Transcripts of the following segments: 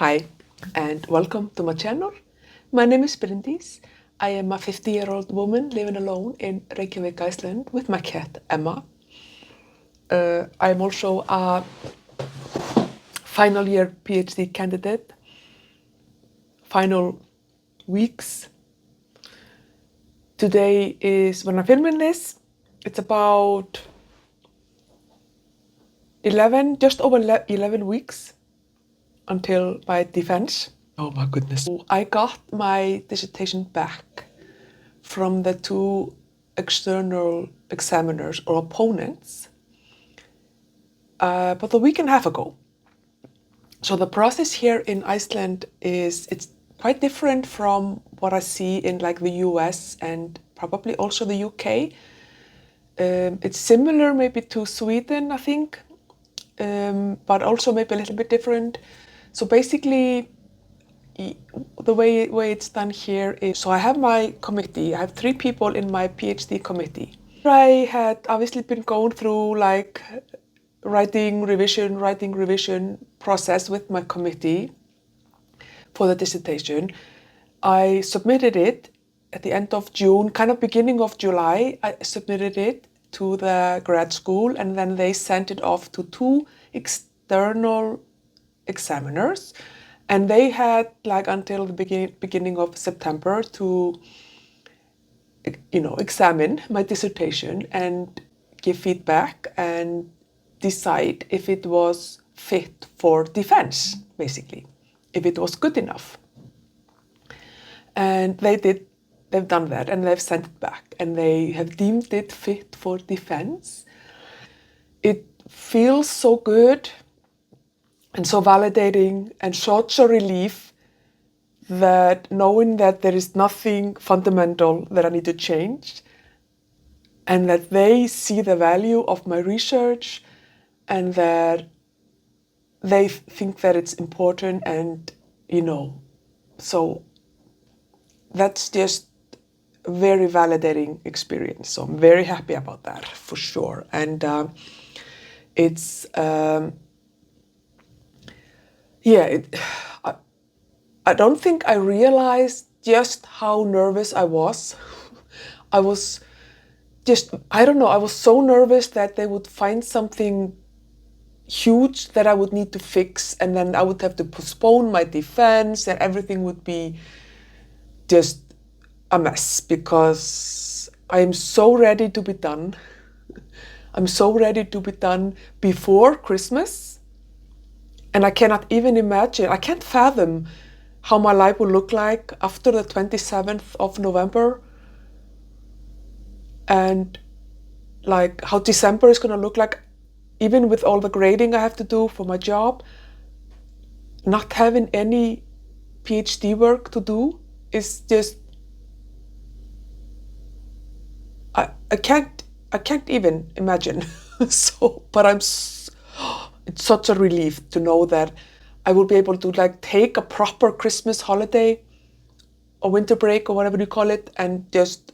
Hi, and welcome to my channel. My name is Bryndís. I am a 50-year-old woman living alone in Reykjavík, Iceland, with my cat, Emma. I am also a final year PhD candidate. Final weeks. Today is, when I'm filming this, it's about 11, just over 11 weeks until my defense. Oh my goodness. I got my dissertation back from the two external examiners or opponents about a week and a half ago. So the process here in Iceland it's quite different from what I see in like the US and probably also the UK. It's similar maybe to Sweden, I think, but also maybe a little bit different. So basically, the way it's done here is, so I have my committee. I have 3 people in my PhD committee. I had obviously been going through like writing revision process with my committee for the dissertation. I submitted it at the end of June, kind of beginning of July. I submitted it to the grad school, and then they sent it off to 2 external examiners. And they had like until the beginning of September to, examine my dissertation and give feedback and decide if it was fit for defense, basically, if it was good enough. And they've done that, and they've sent it back, and they have deemed it fit for defense. It feels so good and so validating and such a relief that knowing that there is nothing fundamental that I need to change, and that they see the value of my research, and that they think that it's important, and so that's just a very validating experience. So I'm very happy about that, for sure. And it's I don't think I realized just how nervous I was. I was so nervous that they would find something huge that I would need to fix, and then I would have to postpone my defense, and everything would be just a mess, because I am so ready to be done. I'm so ready to be done before Christmas, and I cannot even imagine, I can't fathom how my life will look like after the 27th of November, and like how December is going to look like, even with all the grading I have to do for my job. Not having any PhD work to do is just, I can't even imagine. But it's such a relief to know that I will be able to like take a proper Christmas holiday or winter break or whatever you call it, and just,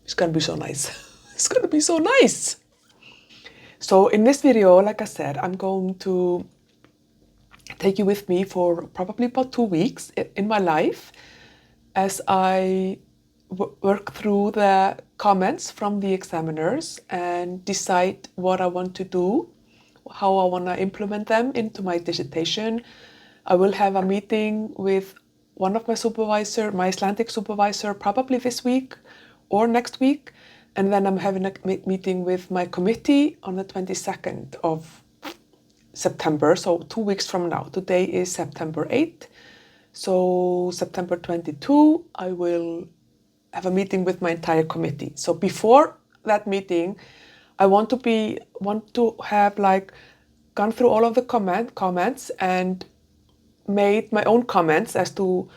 it's gonna be so nice. It's gonna be so nice. So in this video, like I said, I'm going to take you with me for probably about 2 weeks in my life as I work through the comments from the examiners and decide what I want to do, how I want to implement them into my dissertation. I will have a meeting with one of my Icelandic supervisor, probably this week or next week. And then I'm having a meeting with my committee on the 22nd of September, so 2 weeks from now. Today is September 8th. So September 22, I will have a meeting with my entire committee. So before that meeting, I want to have like gone through all of the comments and made my own comments as to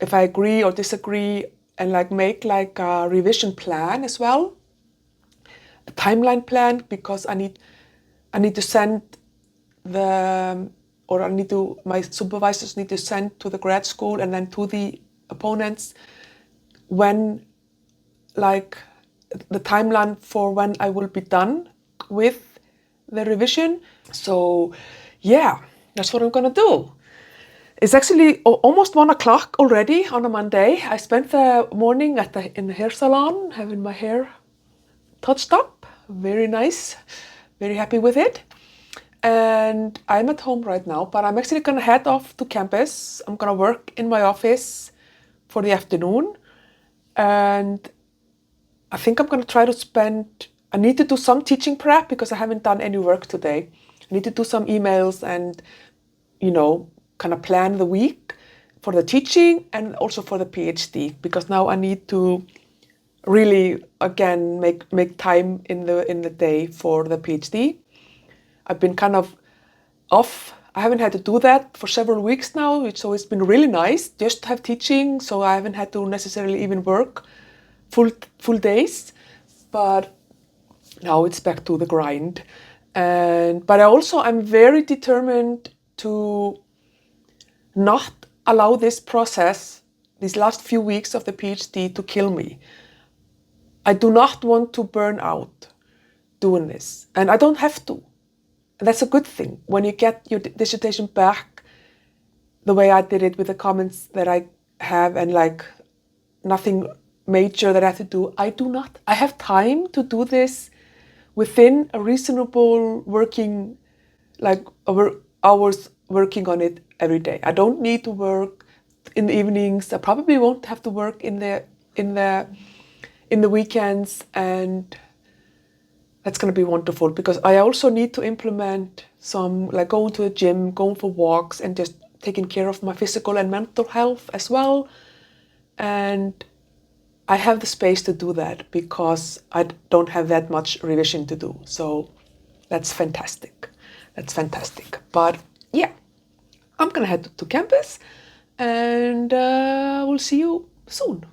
if I agree or disagree, and like make like a revision plan as well, a timeline plan, because I need to send my supervisors need to send to the grad school and then to the opponents when, like, the timeline for when I will be done with the revision. So yeah, that's what I'm gonna do. It's actually almost 1 o'clock already on a Monday. I spent the morning in the hair salon having my hair touched up. Very nice. Very happy with it. And I'm at home right now, but I'm actually gonna head off to campus. I'm gonna work in my office for the afternoon. And I think I'm gonna try to I need to do some teaching prep because I haven't done any work today. I need to do some emails and, kind of plan the week for the teaching and also for the PhD, because now I need to really again make time in the day for the PhD. I've been kind of off. I haven't had to do that for several weeks now, so it's been really nice just to have teaching, so I haven't had to necessarily even work full days. But now it's back to the grind. But I'm very determined to not allow this process, these last few weeks of the PhD, to kill me. I do not want to burn out doing this, and I don't have to. That's a good thing. When you get your dissertation back, the way I did it with the comments that I have and like nothing major that I have to do, I have time to do this within a reasonable working, hours working on it every day. I don't need to work in the evenings. I probably won't have to work in the weekends, and that's going to be wonderful because I also need to implement some, like going to the gym, going for walks, and just taking care of my physical and mental health as well. And I have the space to do that because I don't have that much revision to do. So that's fantastic. That's fantastic. But yeah, I'm going to head to campus, and we'll see you soon.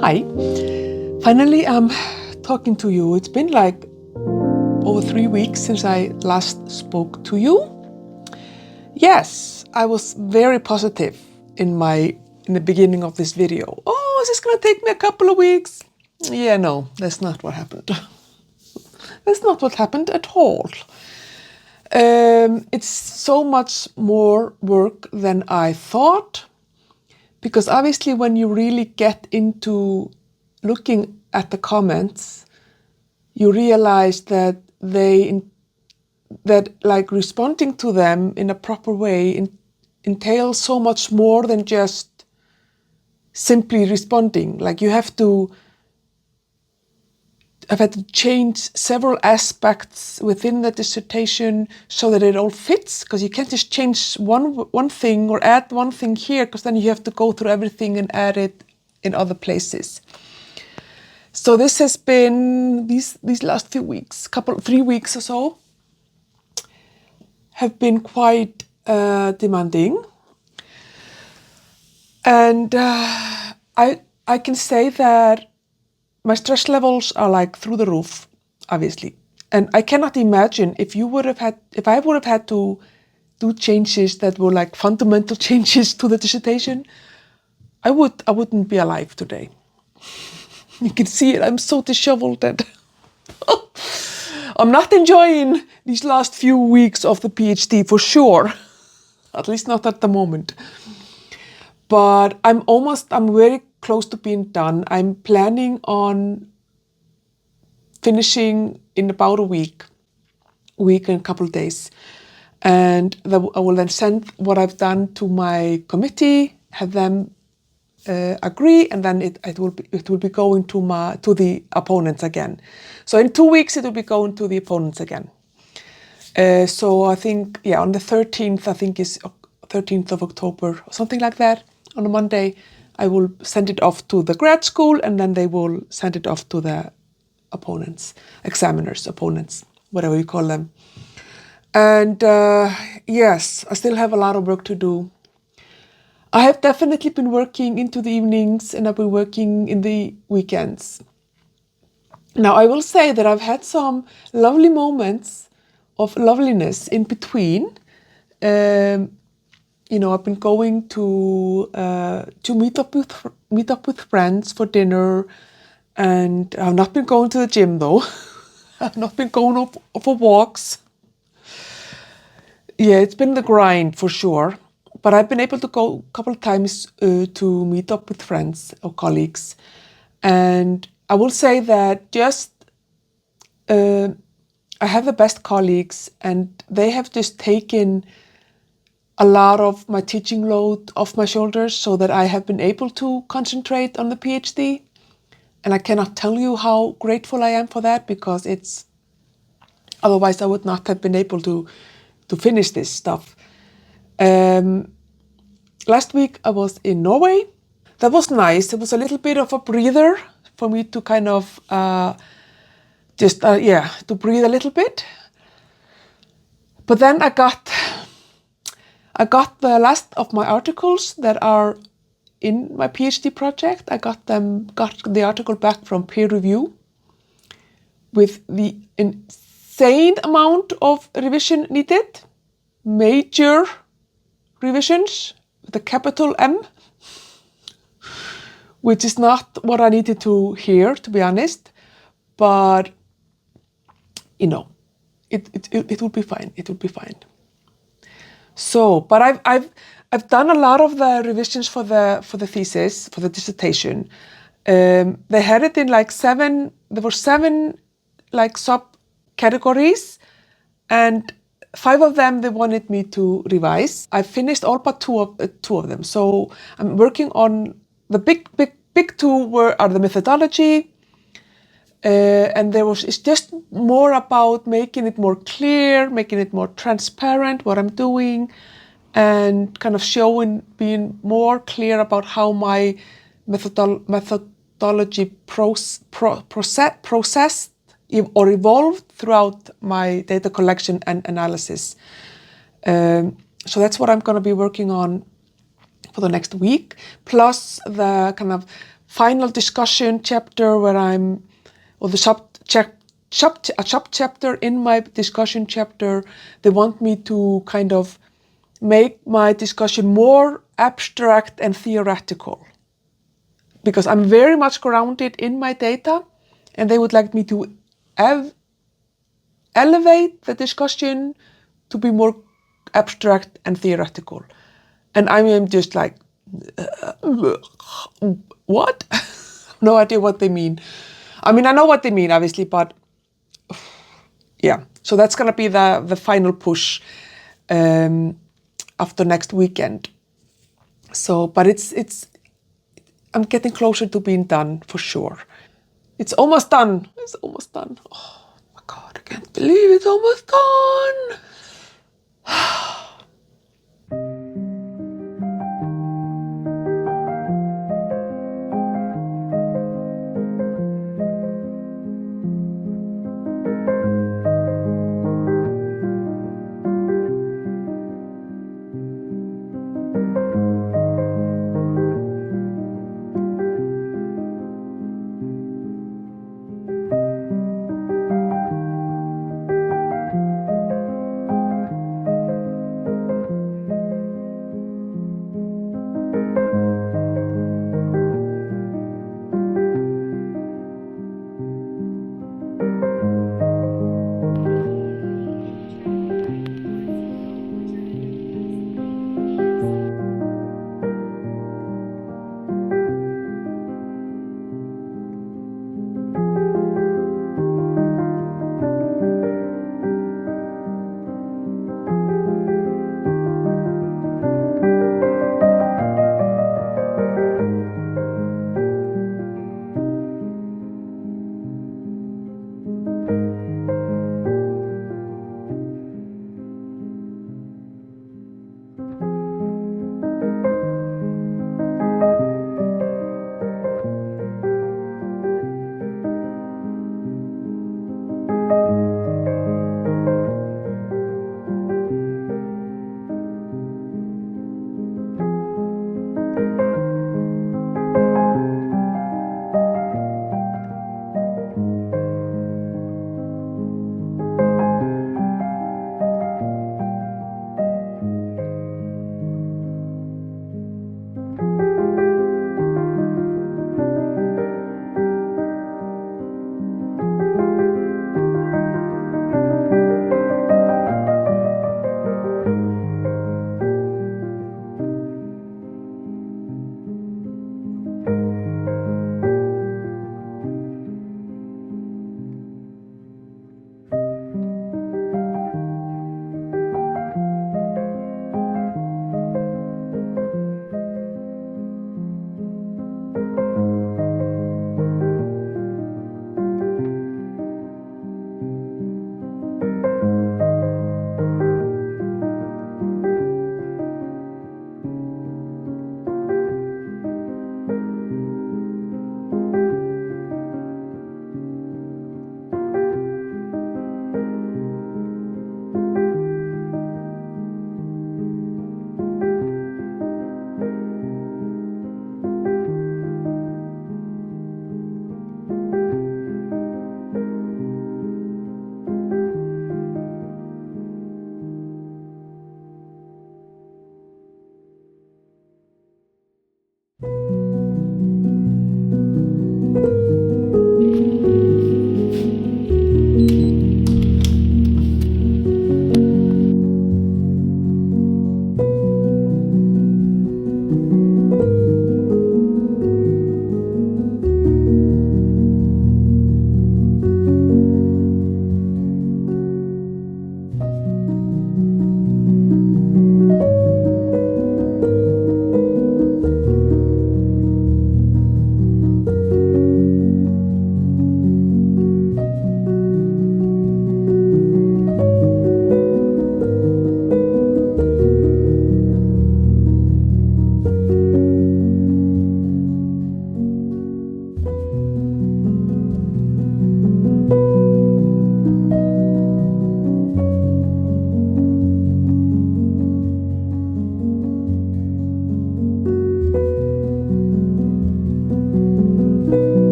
Hi. Finally, I'm talking to you. It's been like over 3 weeks since I last spoke to you. Yes, I was very positive in the beginning of this video. Oh, is this gonna take me a couple of weeks? Yeah, no, that's not what happened. That's not what happened at all. It's so much more work than I thought, because obviously when you really get into looking at the comments, you realize that like responding to them in a proper way entails so much more than just simply responding. Like I've had to change several aspects within the dissertation so that it all fits, because you can't just change one thing or add one thing here, because then you have to go through everything and add it in other places. So this has been, these last few weeks, 3 weeks or so, have been quite demanding. And I can say that my stress levels are like through the roof, obviously. And I cannot imagine if I would have had to do changes that were like fundamental changes to the dissertation, I wouldn't be alive today. You can see it, I'm so disheveled that I'm not enjoying these last few weeks of the PhD for sure. At least not at the moment. But I'm very close to being done. I'm planning on finishing in about a week and a couple of days. And I will then send what I've done to my committee, have them agree, and then it will be going to the opponents again. So in 2 weeks it will be going to the opponents again. So I think, yeah, on the 13th, I think is 13th of October, or something like that, on a Monday, I will send it off to the grad school, and then they will send it off to the opponents, examiners, opponents, whatever you call them. And yes, I still have a lot of work to do. I have definitely been working into the evenings, and I've been working in the weekends. Now, I will say that I've had some lovely moments of loveliness in between. I've been going to meet up with friends for dinner, and I've not been going to the gym though. I've not been going for walks. Yeah, it's been the grind for sure. But I've been able to go a couple of times to meet up with friends or colleagues. And I will say that I have the best colleagues, and they have just taken a lot of my teaching load off my shoulders so that I have been able to concentrate on the PhD. And I cannot tell you how grateful I am for that, because otherwise I would not have been able to finish this stuff. Last week I was in Norway. That was nice. It was a little bit of a breather for me to kind of to breathe a little bit. But then I got the last of my articles that are in my PhD project. I got the article back from peer review with the insane amount of revision needed, major revisions with a capital M, which is not what I needed to hear, to be honest. But it will be fine. It will be fine. So, but I've done a lot of the revisions for the thesis, for the dissertation. They had it in like 7. There were 7 like subcategories, and 5 of them they wanted me to revise. I finished all but 2 of them. So I'm working on the big 2 are the methodology. And it's just more about making it more clear, making it more transparent what I'm doing, and kind of being more clear about how my methodology processed or evolved throughout my data collection and analysis. So that's what I'm going to be working on for the next week, plus the kind of final discussion chapter where or the sub-chapter in my discussion chapter, they want me to kind of make my discussion more abstract and theoretical. Because I'm very much grounded in my data, and they would like me to elevate the discussion to be more abstract and theoretical. And I am just like, what? No idea what they mean. I mean, I know what they mean, obviously, but yeah. So that's gonna be the final push after next weekend. So, but I'm getting closer to being done for sure. It's almost done. It's almost done. Oh my God, I can't believe it's almost done.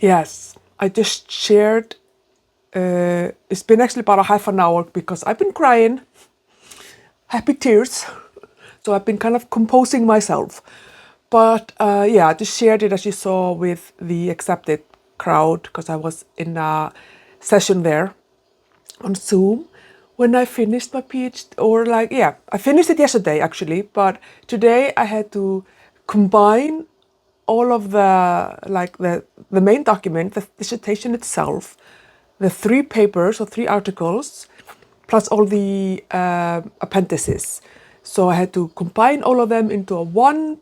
Yes, I just shared. It's been actually about a half an hour because I've been crying, happy tears. So I've been kind of composing myself. But yeah, I just shared it, as you saw, with the accepted crowd because I was in a session there on Zoom when I finished my PhD. Or like, yeah, I finished it yesterday actually, but today I had to combine all of the main document, the dissertation itself, the 3 papers or 3 articles, plus all the appendices. So I had to combine all of them into a one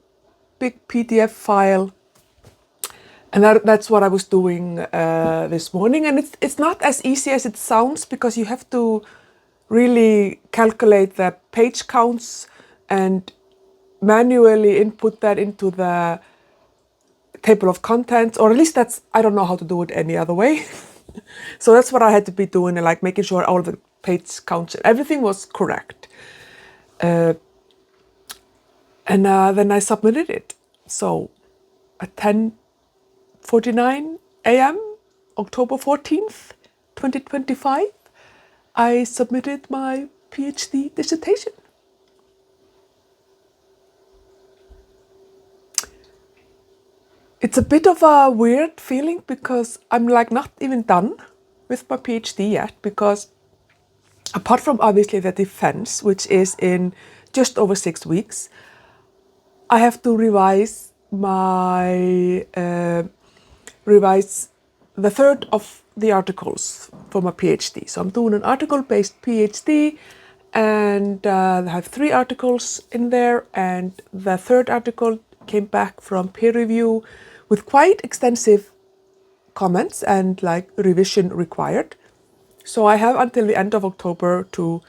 big PDF file, and that's what I was doing this morning. And it's not as easy as it sounds because you have to really calculate the page counts and manually input that into the table of contents, or at least I don't know how to do it any other way. So that's what I had to be doing, and like making sure all the page counts, everything was correct. And then I submitted it. So at 10:49 a.m., October 14th, 2025, I submitted my PhD dissertation. It's a bit of a weird feeling because I'm like not even done with my PhD yet, because apart from obviously the defense, which is in just over 6 weeks, I have to revise the third of the articles for my PhD. So I'm doing an article-based PhD, and I have 3 articles in there, and the third article came back from peer review with quite extensive comments and like revision required. So I have until the end of October to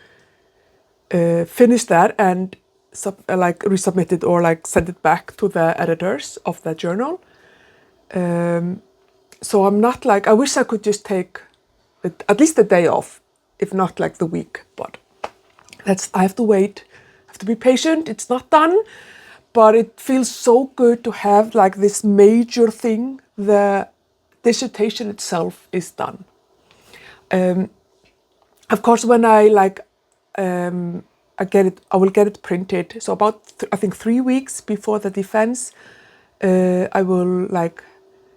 finish that and resubmit it or like send it back to the editors of the journal. So I'm not like, I wish I could just take at least a day off, if not like the week, but I have to wait, I have to be patient. It's not done, but it feels so good to have like this major thing. The dissertation itself is done. Of course, when I I will get it printed. So about I think 3 weeks before the defense, I will like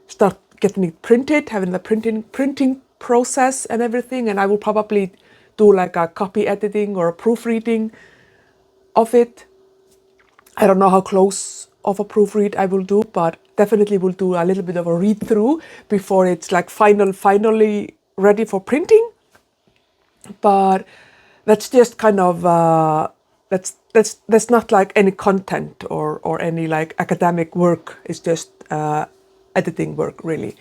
start getting it printed, having the printing process and everything, and I will probably do like a copy editing or a proofreading of it. I don't know how close of a proofread I will do, but definitely will do a little bit of a read through before it's like finally ready for printing. But that's just kind of that's not like any content or any like academic work. It's just editing work, really.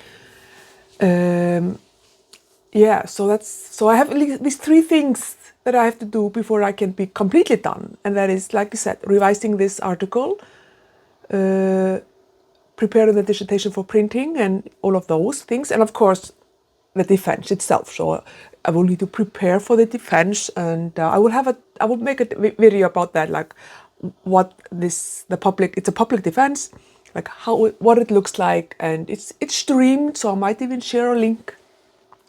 Yeah, so I have these 3 things that I have to do before I can be completely done, and that is, like I said, revising this article, preparing the dissertation for printing, and all of those things, and of course the defense itself. So I will need to prepare for the defense, and I will make a video about that, like what it's a public defense, like what it looks like, and it's streamed, so I might even share a link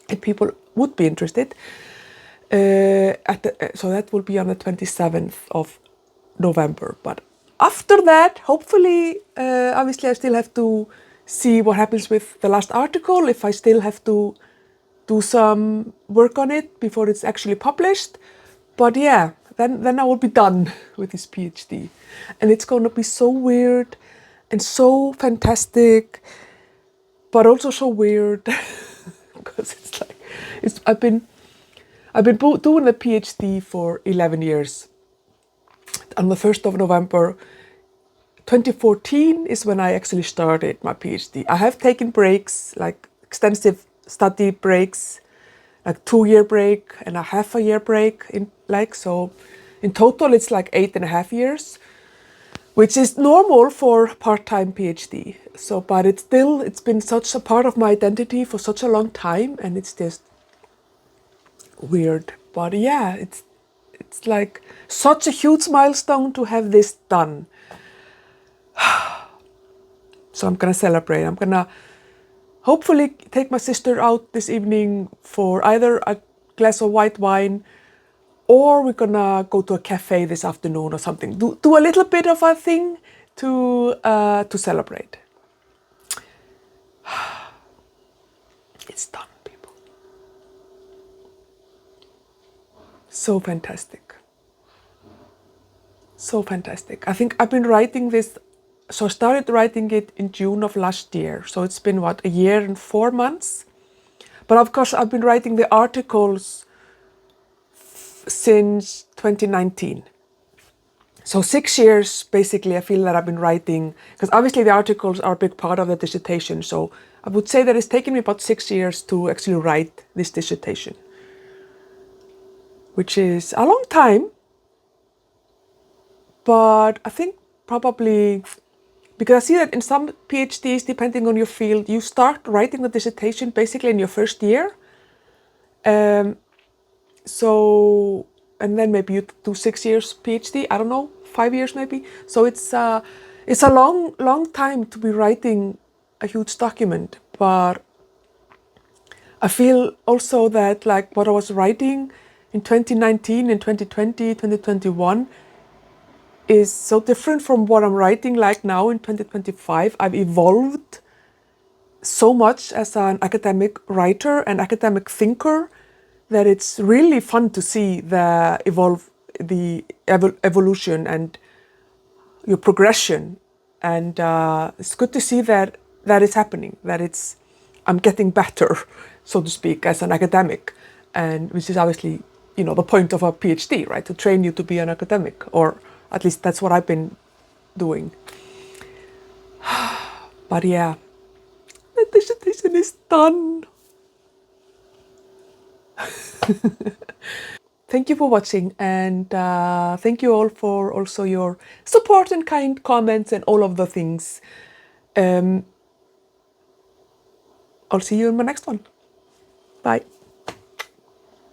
if people would be interested. So that will be on the 27th of November. But after that, hopefully, obviously I still have to see what happens with the last article, if I still have to do some work on it before it's actually published. But yeah, then I will be done with this PhD. And it's going to be so weird and so fantastic, but also so weird because it's like I've been doing the PhD for 11 years. On the 1st of November 2014 is when I actually started my PhD. I have taken breaks, like extensive study breaks, like 2-year break and a half a year break, so in total it's like 8.5 years, which is normal for part-time PhD. So, but it's been such a part of my identity for such a long time, and it's just weird. But yeah, it's like such a huge milestone to have this done. So I'm gonna celebrate. I'm gonna hopefully take my sister out this evening for either a glass of white wine, or we're gonna go to a cafe this afternoon or something. Do a little bit of a thing to celebrate. It's done, people. So fantastic. So fantastic. I think I've been writing this, so I started writing it in June of last year. So it's been, what, a year and 4 months? But of course, I've been writing the articles since 2019. So 6 years, basically, I feel that I've been writing, because obviously the articles are a big part of the dissertation. So I would say that it's taken me about 6 years to actually write this dissertation, which is a long time. But I think probably, because I see that in some PhDs, depending on your field, you start writing the dissertation basically in your first year. So, and then maybe you do 6 years PhD, I don't know, 5 years maybe. So it's a long time to be writing a huge document. But I feel also that like what I was writing in 2019 and 2020, 2021 is so different from what I'm writing like now in 2025. I've evolved so much as an academic writer and academic thinker that it's really fun to see the evolution and your progression. And it's good to see that is happening, that I'm getting better, so to speak, as an academic, and which is obviously, the point of a PhD, right? To train you to be an academic, or at least that's what I've been doing. But yeah, the dissertation is done. Thank you for watching, and thank you all for also your support and kind comments and all of the things. I'll see you in my next one. Bye.